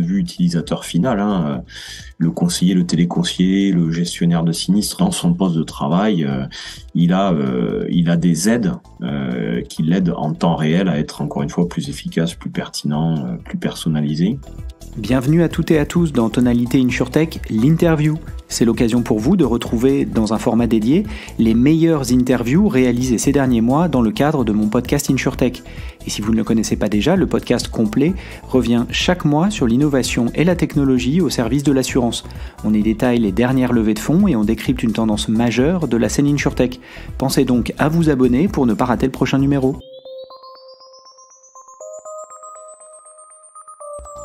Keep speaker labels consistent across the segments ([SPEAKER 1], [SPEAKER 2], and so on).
[SPEAKER 1] vue utilisateur final, le conseiller, le téléconseiller, le gestionnaire de sinistre, dans son poste de travail, il a des aides qui l'aident en temps réel à être encore une fois plus efficace, plus pertinent, plus personnalisé.
[SPEAKER 2] Bienvenue à toutes et à tous dans Tonalité InsurTech, l'interview. C'est l'occasion pour vous de retrouver dans un format dédié les meilleures interviews réalisées ces derniers mois dans le cadre de mon podcast InsurTech. Et si vous ne le connaissez pas déjà, le podcast complet revient chaque mois sur l'innovation et la technologie au service de l'assurance. On y détaille les dernières levées de fonds et on décrypte une tendance majeure de la scène InsurTech. Pensez donc à vous abonner pour ne pas rater le prochain numéro.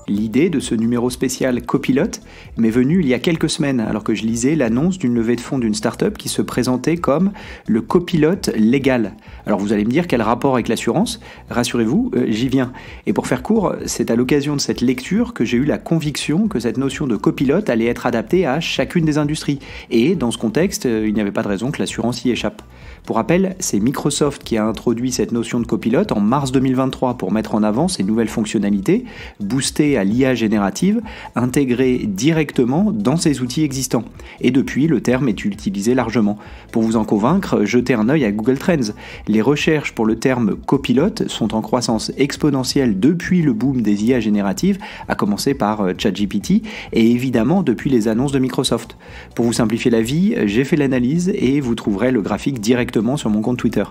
[SPEAKER 2] L'idée de ce numéro spécial copilote m'est venue il y a quelques semaines alors que je lisais l'annonce d'une levée de fonds d'une start-up qui se présentait comme le copilote légal. Alors vous allez me dire quel rapport avec l'assurance ? Rassurez-vous, j'y viens. Et pour faire court, c'est à l'occasion de cette lecture que j'ai eu la conviction que cette notion de copilote allait être adaptée à chacune des industries. Et dans ce contexte, il n'y avait pas de raison que l'assurance y échappe. Pour rappel, c'est Microsoft qui a introduit cette notion de copilote en mars 2023 pour mettre en avant ces nouvelles fonctionnalités, boostées à l'IA générative, intégrées directement dans ses outils existants. Et depuis, le terme est utilisé largement. Pour vous en convaincre, jetez un œil à Google Trends. Les recherches pour le terme copilote sont en croissance exponentielle depuis le boom des IA génératives, à commencer par ChatGPT, et évidemment depuis les annonces de Microsoft. Pour vous simplifier la vie, j'ai fait l'analyse et vous trouverez le graphique directement sur mon compte Twitter.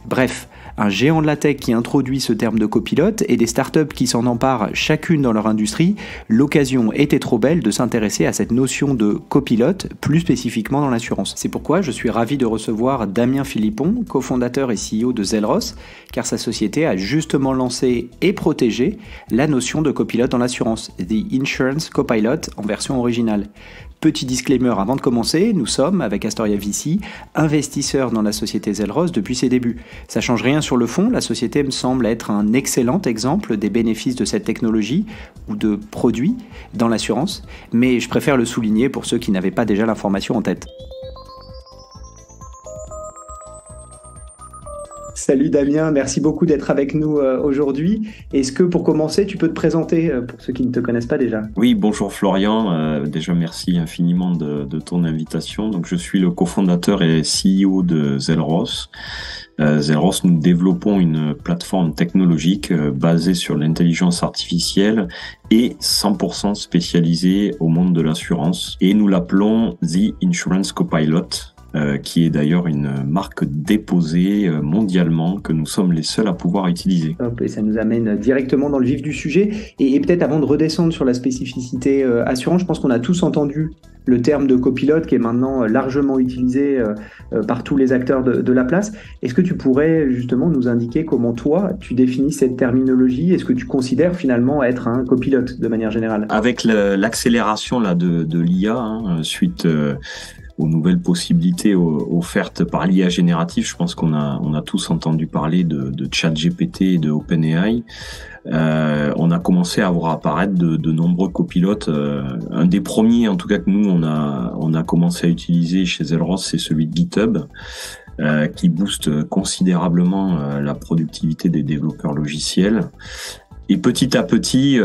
[SPEAKER 2] Bref, un géant de la tech qui introduit ce terme de copilote et des startups qui s'en emparent chacune dans leur industrie, l'occasion était trop belle de s'intéresser à cette notion de copilote, plus spécifiquement dans l'assurance. C'est pourquoi je suis ravi de recevoir Damien Philippon, cofondateur et CEO de Zelros, car sa société a justement lancé et protégé la notion de copilote dans l'assurance, The Insurance Copilot en version originale. Petit disclaimer avant de commencer, nous sommes, avec Astoria VC, investisseurs dans la société Zelros depuis ses débuts. Ça change rien sur le fond, la société me semble être un excellent exemple des bénéfices de cette technologie ou de produits dans l'assurance, mais je préfère le souligner pour ceux qui n'avaient pas déjà l'information en tête. Salut Damien, merci beaucoup d'être avec nous aujourd'hui. Est-ce que pour commencer, tu peux te présenter pour ceux qui ne te connaissent pas déjà ?
[SPEAKER 1] Oui, bonjour Florian. Déjà, merci infiniment de ton invitation. Donc, je suis le cofondateur et CEO de Zelros. Zelros, nous développons une plateforme technologique basée sur l'intelligence artificielle et 100% spécialisée au monde de l'assurance. Et nous l'appelons The Insurance Copilot, qui est d'ailleurs une marque déposée mondialement, que nous sommes les seuls à pouvoir utiliser.
[SPEAKER 2] Et ça nous amène directement dans le vif du sujet. Et peut-être avant de redescendre sur la spécificité assurance, je pense qu'on a tous entendu le terme de copilote qui est maintenant largement utilisé par tous les acteurs de la place. Est-ce que tu pourrais justement nous indiquer comment toi, tu définis cette terminologie ? Est-ce que tu considères finalement être un copilote de manière générale ?
[SPEAKER 1] Avec l'accélération là, de l'IA, suite aux nouvelles possibilités offertes par l'IA générative, je pense qu'on a tous entendu parler de ChatGPT et de OpenAI. On a commencé à voir apparaître de nombreux copilotes. Un des premiers, en tout cas que nous on a commencé à utiliser chez Zelros, c'est celui de GitHub, qui booste considérablement la productivité des développeurs logiciels. Et petit à petit,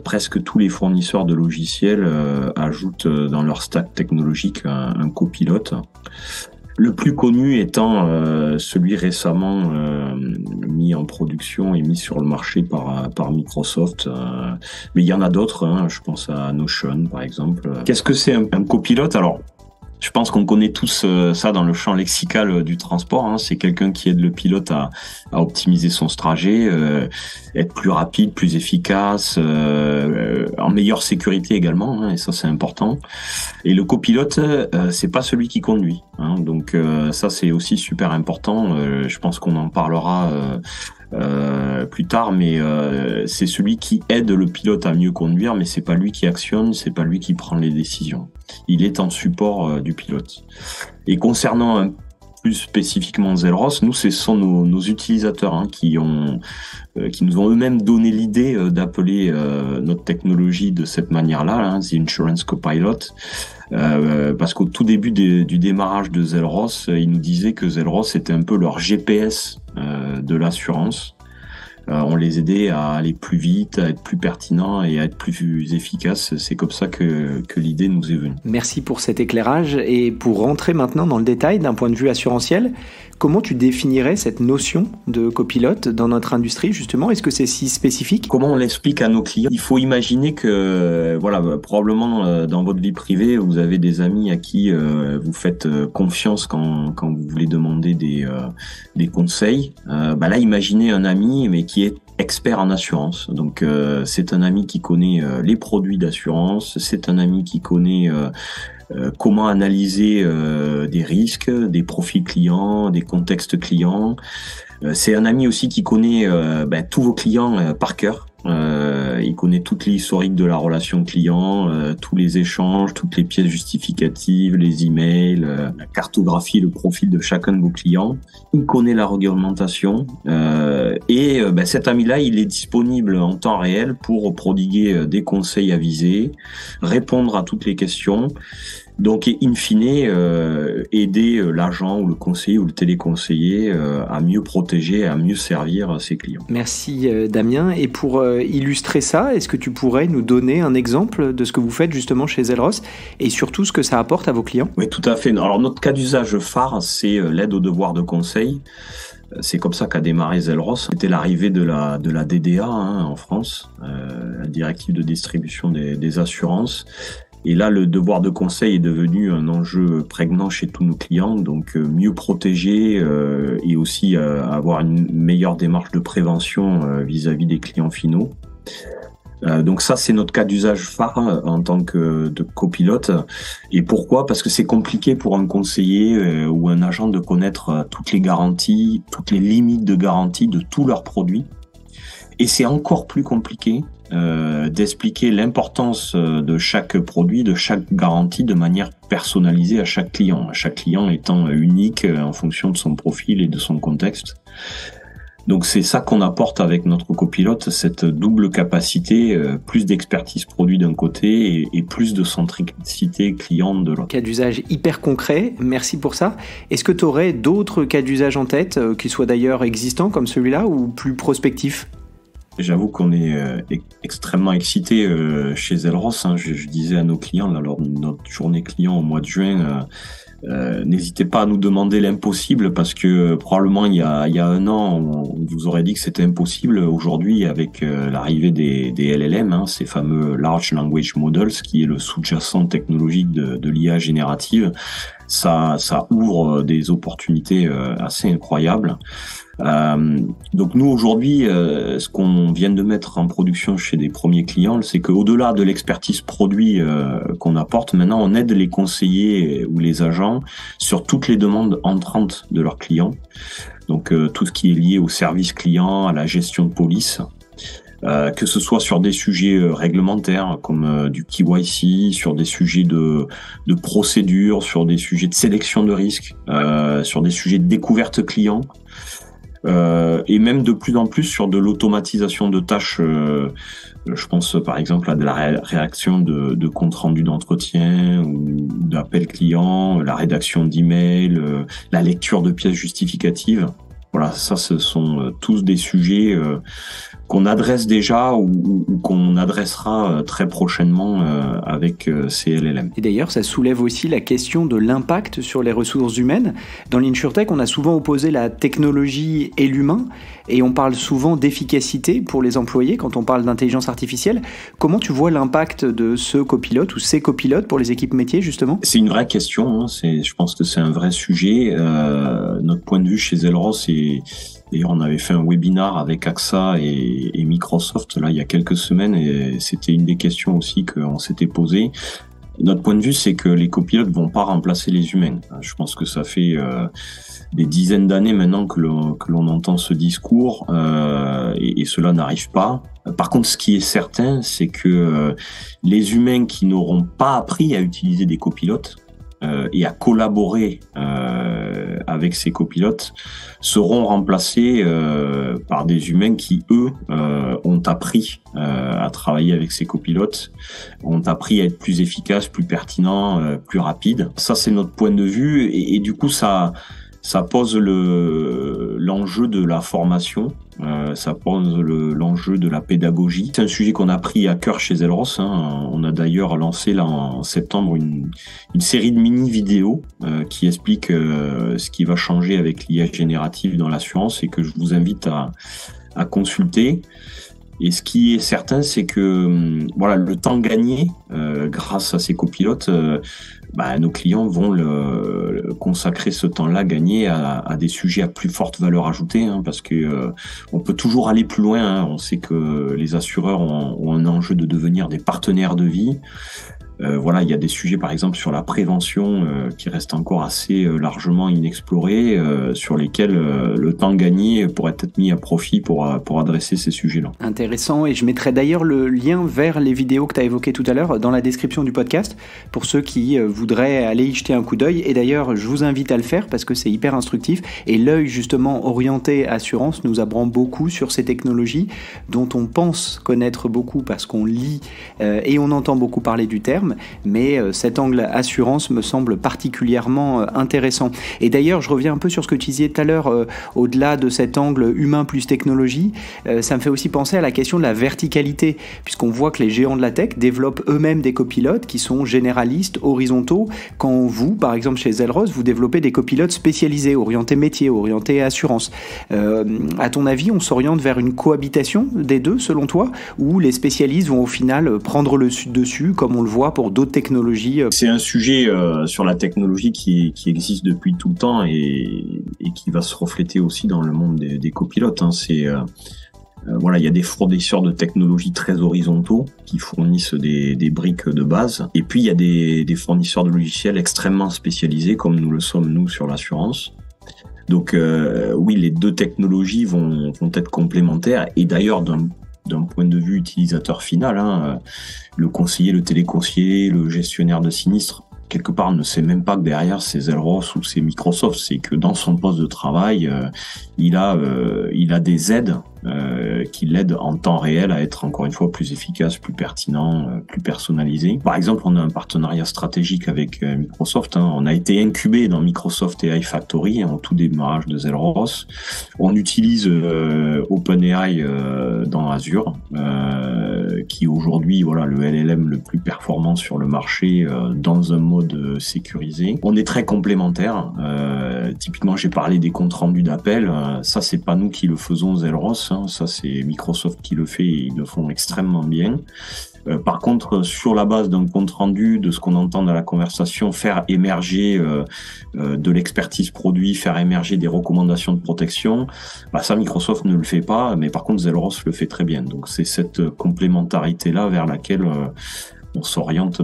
[SPEAKER 1] presque tous les fournisseurs de logiciels ajoutent dans leur stack technologique un copilote. Le plus connu étant celui récemment mis en production et mis sur le marché par Microsoft. Mais il y en a d'autres, je pense à Notion par exemple. Qu'est-ce que c'est un copilote ? Alors, je pense qu'on connaît tous ça dans le champ lexical du transport. C'est quelqu'un qui aide le pilote à optimiser son trajet, être plus rapide, plus efficace, en meilleure sécurité également, et ça c'est important. Et le copilote, c'est pas celui qui conduit. Donc ça c'est aussi super important. Je pense qu'on en parlera plus tard, mais c'est celui qui aide le pilote à mieux conduire, mais c'est pas lui qui actionne, c'est pas lui qui prend les décisions. Il est en support du pilote. Et concernant plus spécifiquement Zelros, nous ce sont nos utilisateurs qui nous ont eux-mêmes donné l'idée d'appeler notre technologie de cette manière-là, The Insurance Copilot, parce qu'au tout début du démarrage de Zelros, ils nous disaient que Zelros était un peu leur GPS de l'assurance. on les aidait à aller plus vite, à être plus pertinents et à être plus efficaces. C'est comme ça que l'idée nous est venue.
[SPEAKER 2] Merci pour cet éclairage. Et pour rentrer maintenant dans le détail d'un point de vue assurantiel, comment tu définirais cette notion de copilote dans notre industrie, justement? Est-ce que c'est si spécifique?
[SPEAKER 1] Comment on l'explique à nos clients? Il faut imaginer que, probablement dans votre vie privée, vous avez des amis à qui vous faites confiance quand vous voulez demander des conseils. Là, imaginez un ami, mais qui est expert en assurance. Donc, c'est un ami qui connaît les produits d'assurance, c'est un ami qui connaît comment analyser des risques, des profils clients, des contextes clients. C'est un ami aussi qui connaît tous vos clients par cœur. Il connaît toute l'historique de la relation client, tous les échanges, toutes les pièces justificatives, les emails, la cartographie, le profil de chacun de vos clients. Il connaît la réglementation cet ami-là, il est disponible en temps réel pour prodiguer des conseils avisés, répondre à toutes les questions. Donc, in fine, aider l'agent ou le conseiller ou le téléconseiller à mieux protéger, à mieux servir ses clients.
[SPEAKER 2] Merci Damien. Et pour illustrer ça, est-ce que tu pourrais nous donner un exemple de ce que vous faites justement chez Zelros et surtout ce que ça apporte à vos clients?
[SPEAKER 1] Oui, tout à fait. Alors, notre cas d'usage phare, c'est l'aide aux devoirs de conseil. C'est comme ça qu'a démarré Zelros. C'était l'arrivée de la DDA en France, la directive de distribution des assurances. Et là, le devoir de conseil est devenu un enjeu prégnant chez tous nos clients, donc mieux protéger et aussi avoir une meilleure démarche de prévention vis-à-vis des clients finaux. Donc ça, c'est notre cas d'usage phare en tant que de copilote. Et pourquoi? Parce que c'est compliqué pour un conseiller ou un agent de connaître toutes les garanties, toutes les limites de garantie de tous leurs produits. Et c'est encore plus compliqué d'expliquer l'importance de chaque produit, de chaque garantie de manière personnalisée à chaque client étant unique en fonction de son profil et de son contexte. Donc c'est ça qu'on apporte avec notre copilote, cette double capacité, plus d'expertise produit d'un côté et plus de centricité client de l'autre.
[SPEAKER 2] Cas d'usage hyper concret, merci pour ça. Est-ce que tu aurais d'autres cas d'usage en tête, qui soient d'ailleurs existants comme celui-là ou plus prospectifs?
[SPEAKER 1] J'avoue qu'on est extrêmement excités chez Zelros. Je disais à nos clients, lors de notre journée client au mois de juin, n'hésitez pas à nous demander l'impossible parce que probablement il y a un an, on vous aurait dit que c'était impossible. Aujourd'hui, avec l'arrivée des LLM, ces fameux Large Language Models, qui est le sous-jacent technologique de l'IA générative, ça ouvre des opportunités assez incroyables. Donc nous aujourd'hui, ce qu'on vient de mettre en production chez des premiers clients, c'est qu'au-delà de l'expertise produit qu'on apporte, maintenant on aide les conseillers ou les agents sur toutes les demandes entrantes de leurs clients. Donc tout ce qui est lié au service client, à la gestion de police. Que ce soit sur des sujets réglementaires comme du KYC, sur des sujets de procédure, sur des sujets de sélection de risques, sur des sujets de découverte client. Et même de plus en plus sur de l'automatisation de tâches. Je pense par exemple à de la rédaction de comptes rendus d'entretien ou d'appels clients, la rédaction d'emails, la lecture de pièces justificatives. Voilà, ça ce sont tous des sujets qu'on adresse déjà ou qu'on adressera très prochainement avec ces LLM.
[SPEAKER 2] Et d'ailleurs, ça soulève aussi la question de l'impact sur les ressources humaines. Dans l'InsurTech, on a souvent opposé la technologie et l'humain, et on parle souvent d'efficacité pour les employés quand on parle d'intelligence artificielle. Comment tu vois l'impact de ce copilote ou ces copilotes pour les équipes métiers, justement?
[SPEAKER 1] C'est une vraie question, je pense que c'est un vrai sujet. Notre point de vue chez Zelros, d'ailleurs, on avait fait un webinar avec AXA et Microsoft là il y a quelques semaines et c'était une des questions aussi qu'on s'était posées. Notre point de vue, c'est que les copilotes vont pas remplacer les humains. Je pense que ça fait des dizaines d'années maintenant que l'on entend ce discours et cela n'arrive pas. Par contre, ce qui est certain, c'est que les humains qui n'auront pas appris à utiliser des copilotes et à collaborer avec ces copilotes seront remplacés par des humains qui, eux, ont appris à travailler avec ces copilotes, ont appris à être plus efficaces, plus pertinents, plus rapides. Ça, c'est notre point de vue et du coup, ça Ça pose l'enjeu de la formation, ça pose l'enjeu de la pédagogie. C'est un sujet qu'on a pris à cœur chez Elros. On a d'ailleurs lancé là en septembre une série de mini-vidéos qui explique ce qui va changer avec l'IA générative dans l'assurance et que je vous invite à consulter. Et ce qui est certain, c'est que voilà, le temps gagné grâce à ces copilotes, nos clients vont consacrer ce temps-là gagné à des sujets à plus forte valeur ajoutée, parce que on peut toujours aller plus loin. On sait que les assureurs ont un enjeu de devenir des partenaires de vie. Il y a des sujets par exemple sur la prévention qui restent encore assez largement inexplorés, sur lesquels le temps gagné pourrait être mis à profit pour adresser ces sujets-là.
[SPEAKER 2] Intéressant, et je mettrai d'ailleurs le lien vers les vidéos que tu as évoquées tout à l'heure dans la description du podcast pour ceux qui voudraient aller y jeter un coup d'œil. Et d'ailleurs, je vous invite à le faire parce que c'est hyper instructif, et l'œil justement orienté assurance nous apprend beaucoup sur ces technologies dont on pense connaître beaucoup parce qu'on lit et on entend beaucoup parler du terme. Mais cet angle assurance me semble particulièrement intéressant. Et d'ailleurs, je reviens un peu sur ce que tu disais tout à l'heure, au-delà de cet angle humain plus technologie, ça me fait aussi penser à la question de la verticalité, puisqu'on voit que les géants de la tech développent eux-mêmes des copilotes qui sont généralistes, horizontaux, quand vous, par exemple chez Elros, vous développez des copilotes spécialisés, orientés métier, orientés assurance. À ton avis, on s'oriente vers une cohabitation des deux, selon toi, ou les spécialistes vont au final prendre le dessus, comme on le voit pour d'autres technologies?
[SPEAKER 1] C'est un sujet sur la technologie qui existe depuis tout le temps et qui va se refléter aussi dans le monde des copilotes. Il y a des fournisseurs de technologies très horizontaux qui fournissent des briques de base. Et puis, il y a des fournisseurs de logiciels extrêmement spécialisés, comme nous le sommes, nous, sur l'assurance. Donc, oui, les deux technologies vont être complémentaires. Et d'ailleurs, d'un point de vue utilisateur final, le conseiller, le téléconseiller, le gestionnaire de sinistre, quelque part, ne sait même pas que derrière c'est Elros ou c'est Microsoft. C'est que dans son poste de travail, il a des aides qui l'aident en temps réel à être encore une fois plus efficace, plus pertinent, plus personnalisé. Par exemple, on a un partenariat stratégique avec Microsoft. On a été incubé dans Microsoft AI Factory en tout démarrage de Elros. On utilise OpenAI dans Azure, qui aujourd'hui, le LLM le plus performant sur le marché dans un mode sécurisé. On est très complémentaires. Typiquement, j'ai parlé des comptes rendus d'appel. Ça, c'est pas nous qui le faisons, Elros. Ça, c'est Microsoft qui le fait et ils le font extrêmement bien. Par contre, sur la base d'un compte rendu, de ce qu'on entend dans la conversation, faire émerger de l'expertise produit, faire émerger des recommandations de protection, ça, Microsoft ne le fait pas, mais par contre, Elros le fait très bien. Donc, c'est cette complémentarité-là vers laquelle on s'oriente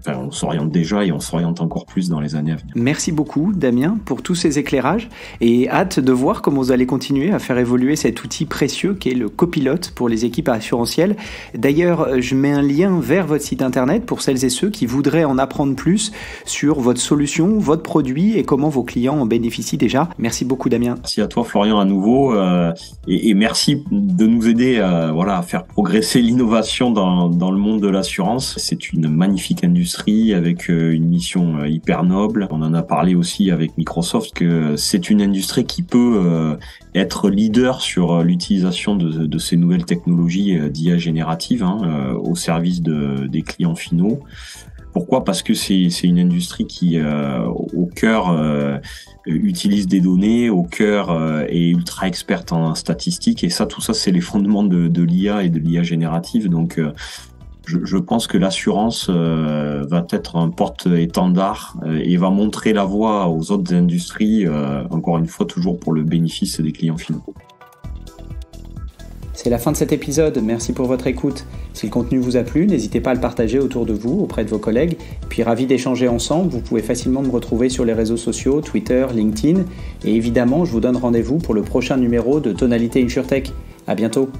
[SPEAKER 1] on s'oriente déjà et on s'oriente encore plus dans les années à venir.
[SPEAKER 2] Merci beaucoup Damien pour tous ces éclairages et hâte de voir comment vous allez continuer à faire évoluer cet outil précieux qu'est le copilote pour les équipes assurantielles. D'ailleurs, je mets un lien vers votre site internet pour celles et ceux qui voudraient en apprendre plus sur votre solution, votre produit et comment vos clients en bénéficient déjà. Merci beaucoup Damien.
[SPEAKER 1] Merci à toi Florian à nouveau et merci de nous aider à faire progresser l'innovation dans le monde de l'assurance. C'est une magnifique industrie avec une mission hyper noble. On en a parlé aussi avec Microsoft que c'est une industrie qui peut être leader sur l'utilisation de ces nouvelles technologies d'IA générative au service des clients finaux. Pourquoi ? Parce que c'est une industrie qui, au cœur, utilise des données, au cœur est ultra experte en statistiques et tout ça, c'est les fondements de l'IA et de l'IA générative. Donc, je pense que l'assurance va être un porte-étendard et va montrer la voie aux autres industries, encore une fois, toujours pour le bénéfice des clients finaux.
[SPEAKER 2] C'est la fin de cet épisode, merci pour votre écoute. Si le contenu vous a plu, n'hésitez pas à le partager autour de vous, auprès de vos collègues. Puis ravi d'échanger ensemble, vous pouvez facilement me retrouver sur les réseaux sociaux, Twitter, LinkedIn. Et évidemment, je vous donne rendez-vous pour le prochain numéro de Tonalité InsurTech. À bientôt.